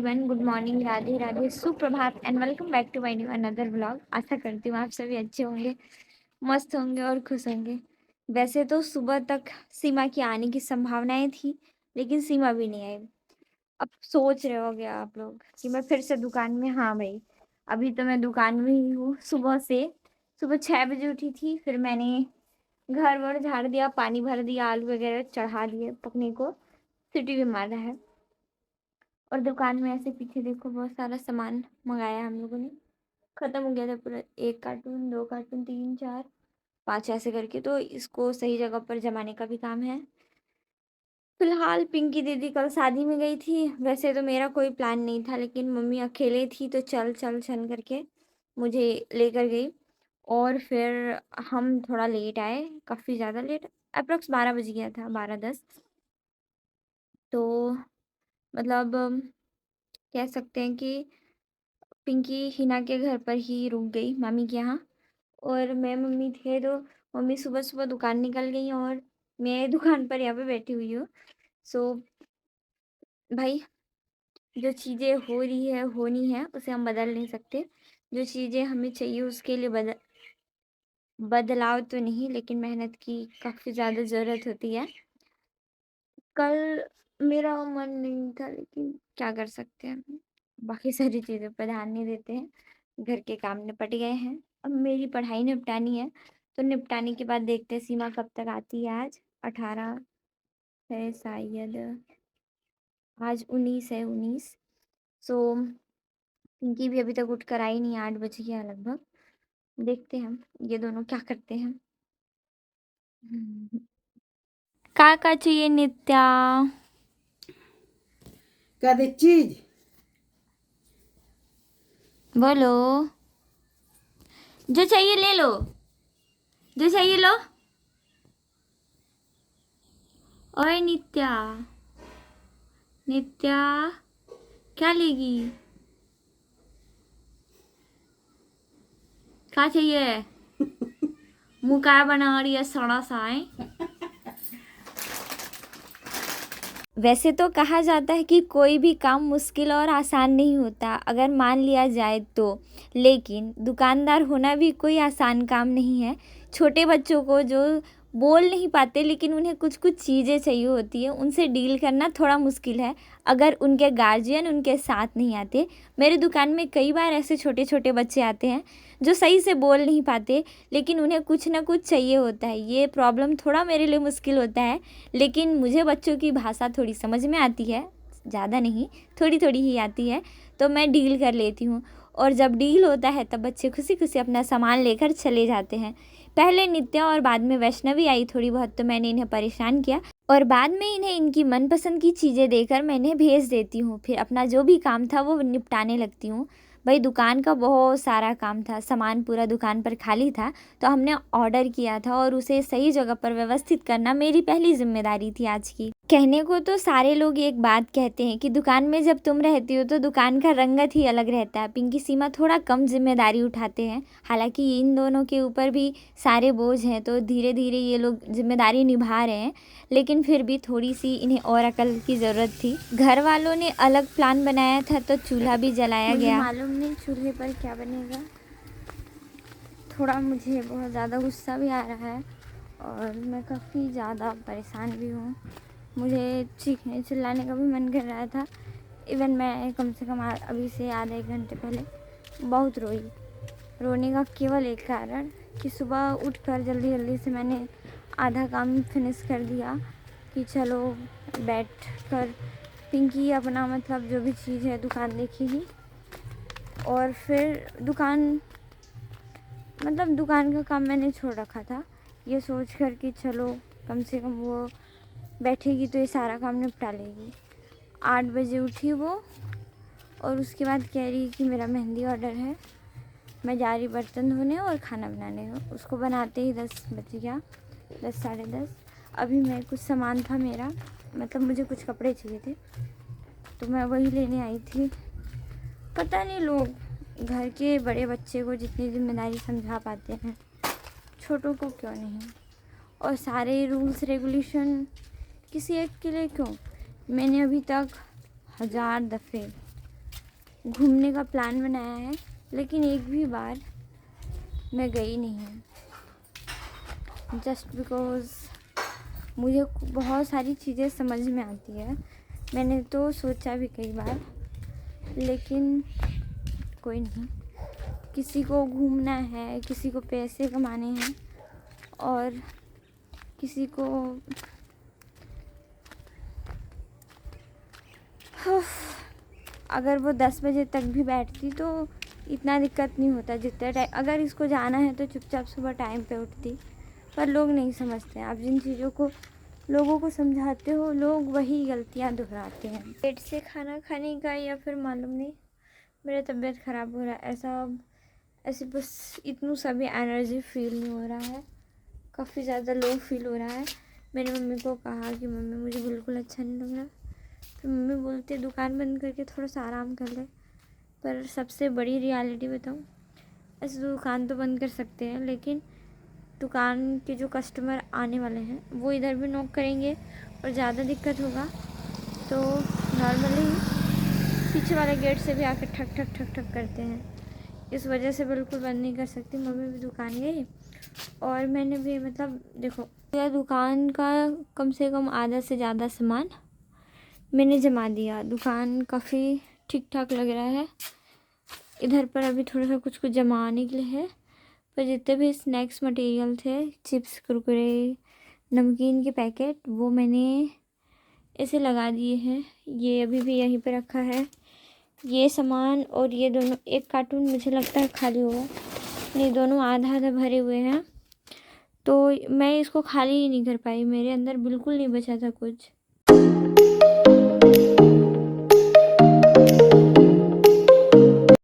Everyone, good morning, Radhe Radhe, सुप्रभात and welcome back to my new another vlog. आशा करती हूँ आप सभी अच्छे होंगे, मस्त होंगे और खुश होंगे। वैसे तो सुबह तक सीमा की आने की संभावनाएं थी, लेकिन सीमा भी नहीं आई। अब सोच रहे होगे आप लोग कि मैं फिर से दुकान में। हाँ भाई, अभी तो मैं दुकान में ही हूँ। सुबह 6 बजे उठी थी, फिर मैंने घर वर झाड़ दिया, पानी भर दिया, आलू वगैरह चढ़ा दिए पकने को, सीटी भी मारा है। और दुकान में ऐसे पीछे देखो, बहुत सारा सामान मंगाया हम लोगों ने। खत्म हो गया था पूरा, 1 कार्टून, 2 कार्टून, 3, 4, 5 ऐसे करके। तो इसको सही जगह पर जमाने का भी काम है। फिलहाल पिंकी दीदी कल शादी में गई थी। वैसे तो मेरा कोई प्लान नहीं था, लेकिन मम्मी अकेले थी तो चल चल छन करके मुझे लेकर गई। और फिर हम थोड़ा लेट आए, काफ़ी ज़्यादा लेट, अप्रोक्स 12 बज गया था, 12-10। तो मतलब कह सकते हैं कि पिंकी हिना के घर पर ही रुक गई, मामी के यहाँ। और मैं मम्मी थे तो मम्मी सुबह सुबह दुकान निकल गई और मैं दुकान पर यहाँ पे बैठी हुई हूँ। सो भाई, जो चीज़ें हो रही है, होनी है, उसे हम बदल नहीं सकते। जो चीज़ें हमें चाहिए उसके लिए बदलाव तो नहीं, लेकिन मेहनत की काफ़ी ज़्यादा ज़रूरत होती है। कल मेरा मन नहीं था, लेकिन क्या कर सकते हैं, बाकी सारी चीज़ों पर ध्यान नहीं देते हैं। घर के काम निपट गए हैं, अब मेरी पढ़ाई निपटानी है। तो निपटाने के बाद देखते हैं सीमा कब तक आती है। आज 18 है शायद, आज 19 है, 19। सो पिंकी भी अभी तक उठ कर आई नहीं, 8 बज गया लगभग। देखते हैं ये दोनों क्या करते हैं। का चाहिए नित्या? कदे चीज बोलो, जो चाहिए ले लो, जो चाहिए लो। ओए नित्या, नित्या क्या लेगी? क्या चाहिए? मुँह क्या बना रही है सड़ा सा है? वैसे तो कहा जाता है कि कोई भी काम मुश्किल और आसान नहीं होता अगर मान लिया जाए तो, लेकिन दुकानदार होना भी कोई आसान काम नहीं है। छोटे बच्चों को जो बोल नहीं पाते, लेकिन उन्हें कुछ कुछ चीज़ें चाहिए होती है, उनसे डील करना थोड़ा मुश्किल है अगर उनके गार्जियन उनके साथ नहीं आते। मेरे दुकान में कई बार ऐसे छोटे छोटे बच्चे आते हैं जो सही से बोल नहीं पाते, लेकिन उन्हें कुछ ना कुछ चाहिए होता है। ये प्रॉब्लम थोड़ा मेरे लिए मुश्किल होता है, लेकिन मुझे बच्चों की भाषा थोड़ी समझ में आती है, ज़्यादा नहीं, थोड़ी थोड़ी ही आती है, तो मैं डील कर लेती हूँ। और जब डील होता है तब बच्चे खुशी खुशी अपना सामान लेकर चले जाते हैं। पहले नित्या और बाद में वैष्णवी आई थोड़ी बहुत, तो मैंने इन्हें परेशान किया और बाद में इन्हें इनकी मनपसंद की चीज़ें देकर मैं इन्हें भेज देती हूँ। फिर अपना जो भी काम था वो निपटाने लगती हूँ। भाई दुकान का बहुत सारा काम था, सामान पूरा दुकान पर खाली था, तो हमने ऑर्डर किया था और उसे सही जगह पर व्यवस्थित करना मेरी पहली जिम्मेदारी थी आज की। कहने को तो सारे लोग एक बात कहते हैं कि दुकान में जब तुम रहती हो तो दुकान का रंगत ही अलग रहता है। पिंकी सीमा थोड़ा कम जिम्मेदारी उठाते हैं, हालांकि इन दोनों के ऊपर भी सारे बोझ हैं, तो धीरे धीरे ये लोग जिम्मेदारी निभा रहे हैं, लेकिन फिर भी थोड़ी सी इन्हें और अकल की ज़रूरत थी। घर वालों ने अलग प्लान बनाया था तो चूल्हा भी जलाया गया। मालूम नहीं चूल्हे पर क्या बनेगा। थोड़ा मुझे बहुत ज़्यादा गुस्सा भी आ रहा है और मैं काफ़ी ज़्यादा परेशान भी हूँ। मुझे चीखने चिल्लाने का भी मन कर रहा था। इवन मैं कम से कम अभी से आधे एक घंटे पहले बहुत रोई। रोने का केवल एक कारण कि सुबह उठकर जल्दी जल्दी से मैंने आधा काम फिनिश कर दिया कि चलो बैठ कर पिंकी अपना मतलब जो भी चीज़ है दुकान देखेगी। और फिर दुकान का काम मैंने छोड़ रखा था, ये सोच कर कि चलो कम से कम वो बैठेगी तो ये सारा काम निपटा लेगी। 8 बजे उठी वो और उसके बाद कह रही कि मेरा मेहंदी ऑर्डर है, मैं जा रही बर्तन धोने और खाना बनाने। उसको बनाते ही 10 बज गया, 10 साढ़े 10। अभी मैं कुछ सामान था मेरा, मतलब मुझे कुछ कपड़े चाहिए थे, तो मैं वही लेने आई थी। पता नहीं लोग घर के बड़े बच्चे को जितनी जिम्मेदारी समझा पाते हैं, छोटों को क्यों नहीं। और सारे रूल्स रेगुलेशन किसी एक के लिए क्यों। मैंने अभी तक 1000 दफ़े घूमने का प्लान बनाया है, लेकिन एक भी बार मैं गई नहीं हूँ, जस्ट बिकॉज़ मुझे बहुत सारी चीज़ें समझ में आती है। मैंने तो सोचा भी कई बार, लेकिन कोई नहीं। किसी को घूमना है, किसी को पैसे कमाने हैं, और किसी को अगर वो 10 बजे तक भी बैठती तो इतना दिक्कत नहीं होता जितना टाइम। अगर इसको जाना है तो चुपचाप सुबह टाइम पे उठती, पर लोग नहीं समझते। आप जिन चीज़ों को लोगों को समझाते हो, लोग वही गलतियाँ दोहराते हैं। पेट से खाना खाने का या फिर मालूम नहीं, मेरा तबीयत ख़राब हो रहा है, ऐसे बस इतनी सा भी एनर्जी फील नहीं हो रहा है, काफ़ी ज़्यादा लो फील हो रहा है। मैंने मम्मी को कहा कि मम्मी मुझे बिल्कुल अच्छा नहीं लग रहा, तो मम्मी बोलते दुकान बंद करके थोड़ा सा आराम कर ले। पर सबसे बड़ी रियलिटी बताऊँ, ऐसे दुकान तो बंद कर सकते हैं, लेकिन दुकान के जो कस्टमर आने वाले हैं वो इधर भी नॉक करेंगे और ज़्यादा दिक्कत होगा तो नॉर्मली पीछे वाले गेट से भी आकर ठक ठक ठक ठक करते हैं। इस वजह से बिल्कुल बंद नहीं कर सकती। मम्मी भी दुकान गई और मैंने भी, मतलब देखो, यह दुकान का कम से कम आधा से ज़्यादा सामान मैंने जमा दिया। दुकान काफ़ी ठीक ठाक लग रहा है। इधर पर अभी थोड़ा सा कुछ कुछ जमाने के लिए है, पर जितने भी स्नैक्स मटेरियल थे, चिप्स, कुरकुरे, नमकीन के पैकेट, वो मैंने ऐसे लगा दिए हैं। ये अभी भी यहीं पे रखा है। ये सामान और ये दोनों, एक कार्टून मुझे लगता है खाली होगा, नहीं दोनों आधा आधा भरे हुए हैं, तो मैं इसको खाली ही नहीं कर पाई। मेरे अंदर बिल्कुल नहीं बचा था कुछ।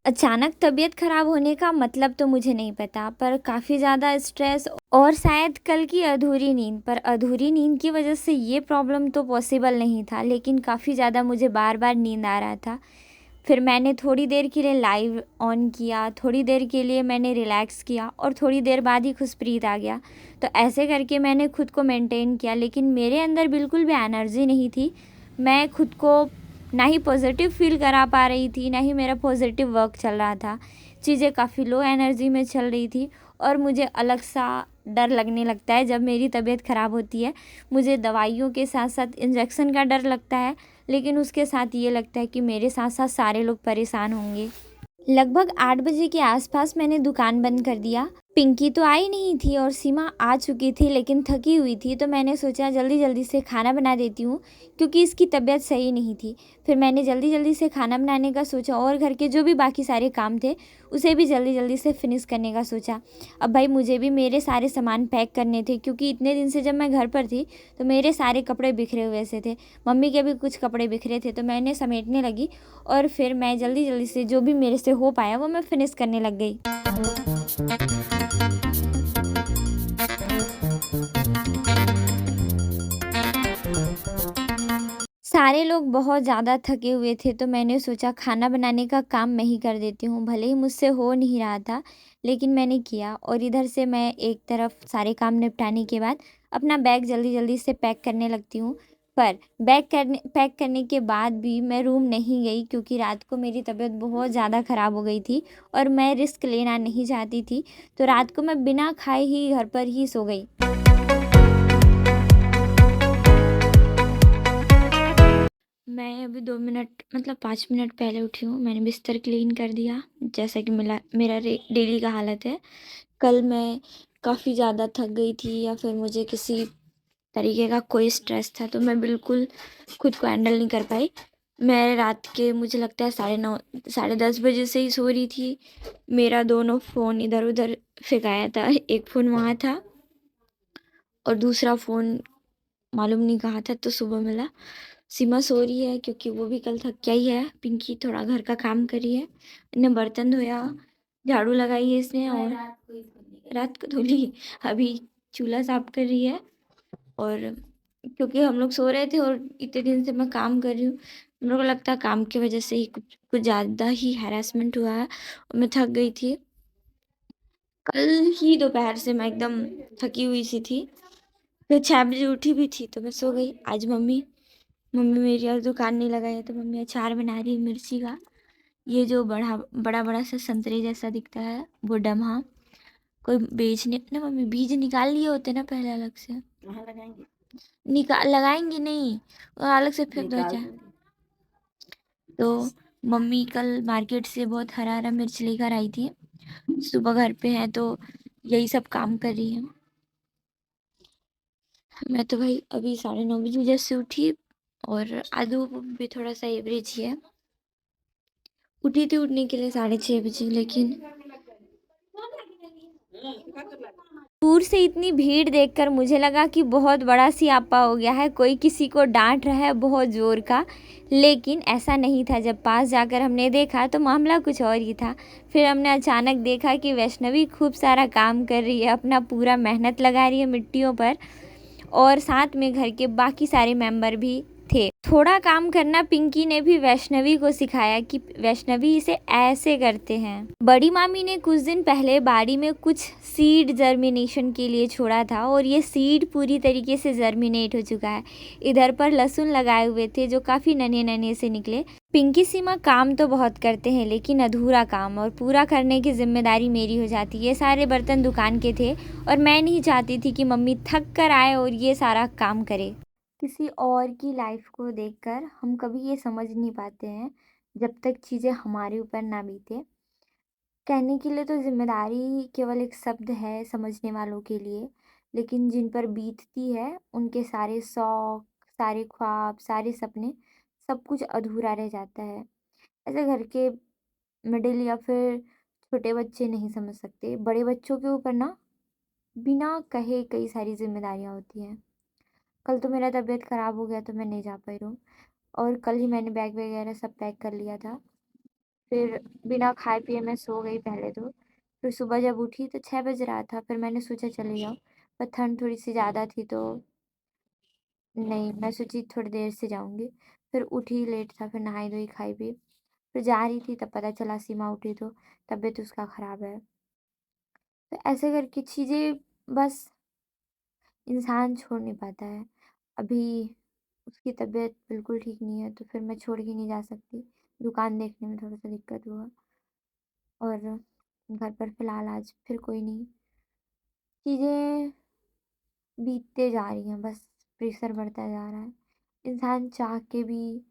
अचानक तबीयत ख़राब होने का मतलब तो मुझे नहीं पता, पर काफ़ी ज़्यादा स्ट्रेस और शायद कल की अधूरी नींद, पर अधूरी नींद की वजह से ये प्रॉब्लम तो पॉसिबल नहीं था, लेकिन काफ़ी ज़्यादा मुझे बार बार नींद आ रहा था। फिर मैंने थोड़ी देर के लिए लाइव ऑन किया, थोड़ी देर के लिए मैंने रिलैक्स किया और थोड़ी देर बाद ही खुशप्रीत आ गया। तो ऐसे करके मैंने खुद को मेंटेन किया, लेकिन मेरे अंदर बिल्कुल भी एनर्जी नहीं थी। मैं खुद को ना ही पॉजिटिव फील करा पा रही थी, ना ही मेरा पॉजिटिव वर्क चल रहा था। चीज़ें काफ़ी लो एनर्जी में चल रही थी और मुझे अलग सा डर लगने लगता है जब मेरी तबीयत ख़राब होती है। मुझे दवाइयों के साथ साथ इंजेक्शन का डर लगता है, लेकिन उसके साथ ये लगता है कि मेरे साथ साथ सारे लोग परेशान होंगे। लगभग 8 बजे के आसपास मैंने दुकान बंद कर दिया। पिंकी तो आई नहीं थी और सीमा आ चुकी थी, लेकिन थकी हुई थी, तो मैंने सोचा जल्दी जल्दी से खाना बना देती हूँ, क्योंकि इसकी तबीयत सही नहीं थी। फिर मैंने जल्दी जल्दी से खाना बनाने का सोचा और घर के जो भी बाकी सारे काम थे उसे भी जल्दी जल्दी से फिनिश करने का सोचा। अब भाई मुझे भी मेरे सारे सामान पैक करने थे, क्योंकि इतने दिन से जब मैं घर पर थी तो मेरे सारे कपड़े बिखरे हुए से थे, मम्मी के भी कुछ कपड़े बिखरे थे, तो मैंने समेटने लगी और फिर मैं जल्दी जल्दी से जो भी मेरे से हो पाया वो मैं फिनिश करने लग गई। सारे लोग बहुत ज़्यादा थके हुए थे, तो मैंने सोचा खाना बनाने का काम मैं ही कर देती हूँ। भले ही मुझसे हो नहीं रहा था, लेकिन मैंने किया। और इधर से मैं एक तरफ सारे काम निपटाने के बाद अपना बैग जल्दी जल्दी से पैक करने लगती हूँ। पर पैक करने के बाद भी मैं रूम नहीं गई, क्योंकि रात को मेरी तबीयत बहुत ज़्यादा ख़राब हो गई थी और मैं रिस्क लेना नहीं चाहती थी। तो रात को मैं बिना खाए ही घर पर ही सो गई। मैं अभी 2 मिनट, मतलब 5 मिनट पहले उठी हूँ। मैंने बिस्तर क्लीन कर दिया, जैसा कि मेरा डेली का हालत है। कल मैं काफ़ी ज़्यादा थक गई थी, या फिर मुझे किसी तरीके का कोई स्ट्रेस था, तो मैं बिल्कुल खुद को हैंडल नहीं कर पाई। मैं रात के, मुझे लगता है 9:30 10:30 बजे से ही सो रही थी। मेरा दोनों फ़ोन इधर उधर फेंकाया था, एक फ़ोन वहाँ था और दूसरा फ़ोन मालूम नहीं कहाँ था, तो सुबह मिला। सीमा सो रही है क्योंकि वो भी कल थक के आई है। पिंकी थोड़ा घर का काम करी है, ने बर्तन धोया, झाड़ू लगाई है इसने, और रात को धुली। अभी चूल्हा साफ कर रही है। और क्योंकि हम लोग सो रहे थे और इतने दिन से मैं काम कर रही हूँ, मेरे को लगता है काम की वजह से ही कुछ कुछ ज़्यादा ही हैरेसमेंट हुआ है और मैं थक गई थी। कल ही दोपहर से मैं एकदम थकी हुई सी थी। फिर 6 बजे उठी भी थी तो मैं सो गई। आज मम्मी मेरी आज दुकान नहीं लगाई है, तो मम्मी अचार बना रही है मिर्ची का। ये जो बड़ा बड़ा बड़ा सा संतरे जैसा दिखता है वो डमहा कोई बेचने ना, मम्मी बीज निकाल लिए होते ना पहले अलग से। कहाँ लगाएंगे? निकाल लगाएंगे नहीं, वो अलग से फेंक दो निकाल चाहे। दूंगी। तो मम्मी कल मार्केट से बहुत हरा हरा मिर्च लेकर आई थी, सुबह घर पे है तो यही सब काम कर रही है। मैं तो भाई अभी 9:30 बजे जैसे उठी, और आदू भी थोड़ा सा एवरेज ही है। उठी थी उठने के लिए 6:30 बजे, लेकिन दूर से इतनी भीड़ देखकर मुझे लगा कि बहुत बड़ा सियापा हो गया है, कोई किसी को डांट रहा है बहुत ज़ोर का। लेकिन ऐसा नहीं था, जब पास जाकर हमने देखा तो मामला कुछ और ही था। फिर हमने अचानक देखा कि वैष्णवी खूब सारा काम कर रही है, अपना पूरा मेहनत लगा रही है मिट्टियों पर, और साथ में घर के बाकी सारे मेंबर भी थे। थोड़ा काम करना पिंकी ने भी वैष्णवी को सिखाया कि वैष्णवी इसे ऐसे करते हैं। बड़ी मामी ने कुछ दिन पहले बाड़ी में कुछ सीड जर्मिनेशन के लिए छोड़ा था, और ये सीड पूरी तरीके से जर्मिनेट हो चुका है। इधर पर लहसुन लगाए हुए थे जो काफ़ी नन्हे नन्हे से निकले। पिंकी सीमा काम तो बहुत करते हैं, लेकिन अधूरा काम और पूरा करने की जिम्मेदारी मेरी हो जाती है। ये सारे बर्तन दुकान के थे, और मैं नहीं चाहती थी कि मम्मी थक कर आए और ये सारा काम करे। किसी और की लाइफ को देखकर हम कभी ये समझ नहीं पाते हैं, जब तक चीज़ें हमारे ऊपर ना बीते। कहने के लिए तो जिम्मेदारी केवल एक शब्द है समझने वालों के लिए, लेकिन जिन पर बीतती है उनके सारे शौक, सारे ख्वाब, सारे सपने, सब कुछ अधूरा रह जाता है। ऐसे घर के मिडिल या फिर छोटे बच्चे नहीं समझ सकते। बड़े बच्चों के ऊपर ना बिना कहे कई सारी जिम्मेदारियां होती हैं। कल तो मेरा तबीयत ख़राब हो गया तो मैं नहीं जा पाई रूम, और कल ही मैंने बैग वगैरह सब पैक कर लिया था। फिर बिना खाए पिए मैं सो गई पहले तो। फिर सुबह जब उठी तो 6 बज रहा था, फिर मैंने सोचा चले जाओ, पर ठंड थोड़ी सी ज़्यादा थी तो नहीं, मैं सोची थोड़ी देर से जाऊँगी। फिर उठी लेट था, फिर नहाई धोई खाई पी, फिर जा रही थी तब पता चला सीमा उठी तो तबीयत उसका ख़राब है। तो ऐसे करके चीज़ें बस इंसान छोड़ नहीं पाता है। अभी उसकी तबीयत बिल्कुल ठीक नहीं है तो फिर मैं छोड़ के नहीं जा सकती। दुकान देखने में थोड़ा सा दिक्कत हुआ, और घर पर फ़िलहाल आज फिर कोई नहीं। चीज़ें बीतते जा रही हैं, बस प्रेशर बढ़ता जा रहा है। इंसान चाह के भी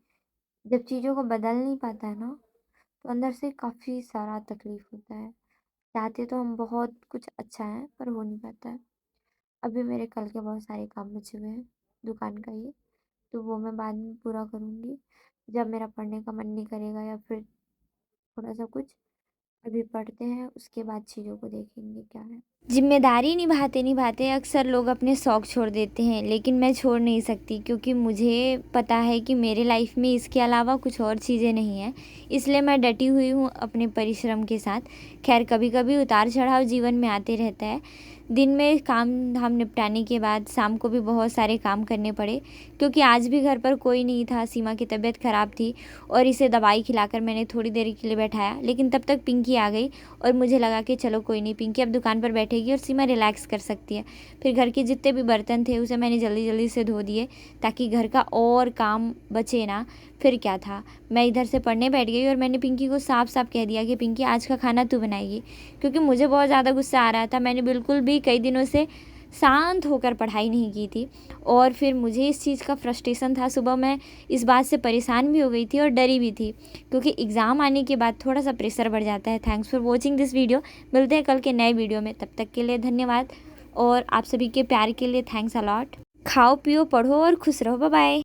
जब चीज़ों को बदल नहीं पाता है ना, तो अंदर से काफ़ी सारा तकलीफ़ होता है। चाहते तो हम बहुत कुछ अच्छा है, पर हो नहीं पाता है। अभी मेरे कल के बहुत सारे काम बचे हुए हैं दुकान का ही, तो वो मैं बाद में पूरा करूँगी, जब मेरा पढ़ने का मन नहीं करेगा या फिर थोड़ा सा कुछ। अभी पढ़ते हैं, उसके बाद चीज़ों को देखेंगे क्या है। जिम्मेदारी निभाते निभाते अक्सर लोग अपने शौक़ छोड़ देते हैं, लेकिन मैं छोड़ नहीं सकती, क्योंकि मुझे पता है कि मेरे लाइफ में इसके अलावा कुछ और चीज़ें नहीं हैं। इसलिए मैं डटी हुई हूँ अपने परिश्रम के साथ। खैर कभी कभी उतार चढ़ाव जीवन में आते रहता है। दिन में काम धाम निपटाने के बाद शाम को भी बहुत सारे काम करने पड़े, क्योंकि आज भी घर पर कोई नहीं था। सीमा की तबीयत ख़राब थी, और इसे दवाई खिलाकर मैंने थोड़ी देर के लिए बैठाया, लेकिन तब तक पिंकी आ गई, और मुझे लगा कि चलो कोई नहीं, पिंकी अब दुकान पर बैठेगी और सीमा रिलैक्स कर सकती है। फिर घर के जितने भी बर्तन थे उसे मैंने जल्दी जल्दी से धो दिए, ताकि घर का और काम बचे ना। फिर क्या था, मैं इधर से पढ़ने बैठ गई, और मैंने पिंकी को साफ साफ कह दिया कि पिंकी आज का खाना तू बनाएगी, क्योंकि मुझे बहुत ज़्यादा गुस्सा आ रहा था। मैंने बिल्कुल भी कई दिनों से शांत होकर पढ़ाई नहीं की थी, और फिर मुझे इस चीज़ का फ्रस्ट्रेशन था। सुबह मैं इस बात से परेशान भी हो गई थी और डरी भी थी, क्योंकि एग्ज़ाम आने के बाद थोड़ा सा प्रेशर बढ़ जाता है। Thanks for watching this video. मिलते हैं कल के नए वीडियो में, तब तक के लिए धन्यवाद, और आप सभी के प्यार के लिए थैंक्स अलॉट। खाओ पियो पढ़ो और खुश रहो। Bye bye.